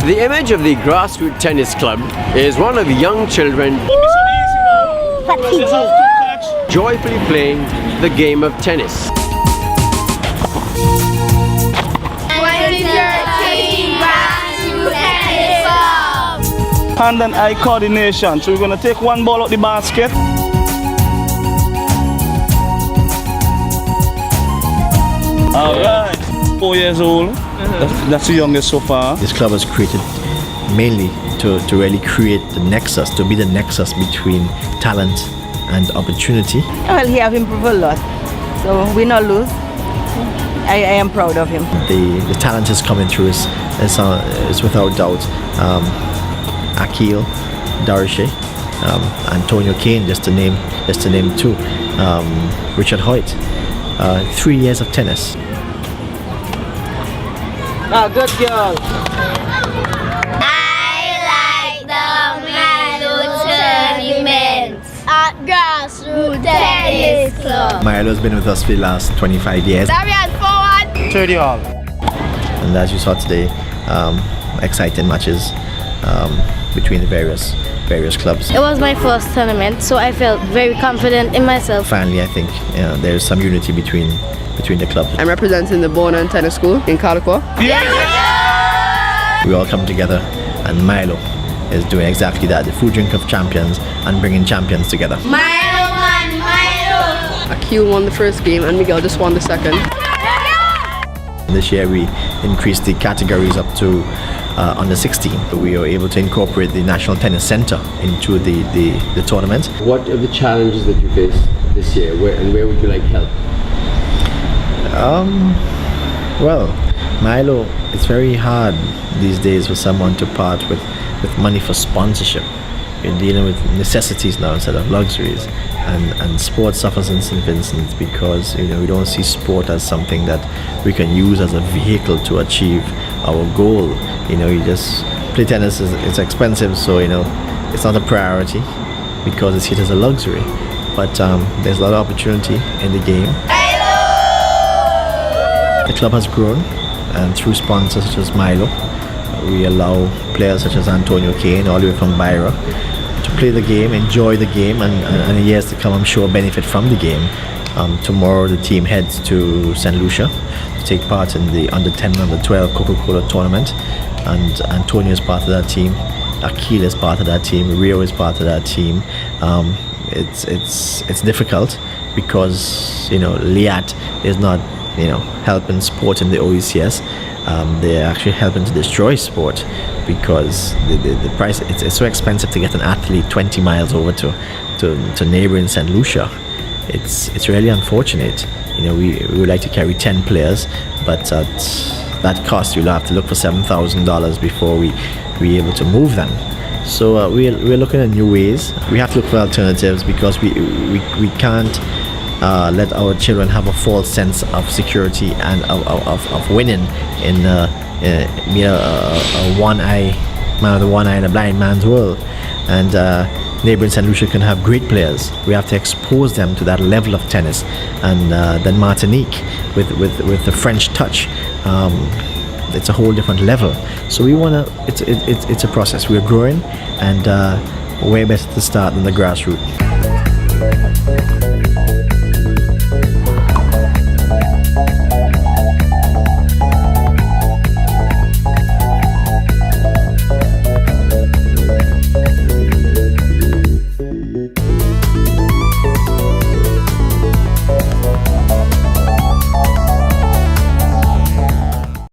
The image of the Grassroot Tennis Club is one of young children joyfully playing the game of tennis. Hand and eye coordination. So we're going to take one ball out the basket. Alright, 4 years old. That's the youngest so far. This club was created mainly to really create the nexus, to be the nexus between talent and opportunity. Well, he have improved a lot, so we not lose. I am proud of him. The talent is coming through is without doubt. Akil, Darishe, Antonio Kane, just to name two. Richard Hoyt. 3 years of tennis. Good girl. I like the Milo tournament at Grassroot Tennis Club. Milo's been with us for the last 25 years. Darian, forward. 30 all. And as you saw today, exciting matches between the various clubs. It was my first tournament, so I felt very confident in myself. Finally, I think there is some unity between the clubs. I'm representing the Bonan Tennis School in Calico. We all come together, and Milo is doing exactly that, the food drink of champions and bringing champions together. Milo won, Milo. Akil won the first game and Miguel just won the second. This year we increased the categories up to under 16. We were able to incorporate the National Tennis Center into the tournament. What are the challenges that you face this year? Where would you like help? Well, Milo, it's very hard these days for someone to part with money for sponsorship. You're dealing with necessities now instead of luxuries, and sport suffers in St. Vincent because we don't see sport as something that we can use as a vehicle to achieve our goal. You just play tennis, it's expensive, so it's not a priority because it's hit as a luxury. But there's a lot of opportunity in the game. The club has grown, and through sponsors such as Milo, we allow players such as Antonio Kane, all the way from Byra, to play the game, enjoy the game, and in years to come, I'm sure, benefit from the game. Tomorrow, the team heads to St. Lucia to take part in the under-10 and under-12 Coca-Cola tournament, and Antonio is part of that team. Akil is part of that team. Rio is part of that team. It's difficult because LIAT is not helping sport in the OECS. They're actually helping to destroy sport because the price, it's so expensive to get an athlete 20 miles over to neighboring St. Lucia. It's really unfortunate. We would like to carry 10 players, but at that cost you'll have to look for $7,000 before we're able to move them. So we're looking at new ways. We have to look for alternatives because we can't let our children have a false sense of security and of winning in a one-eye man with a one eye in a blind man's world. And neighboring St. Lucia can have great players. We have to expose them to that level of tennis. And then Martinique with the French touch, it's a whole different level. So we want to. It's a process. We're growing, and way better to start than the grassroots.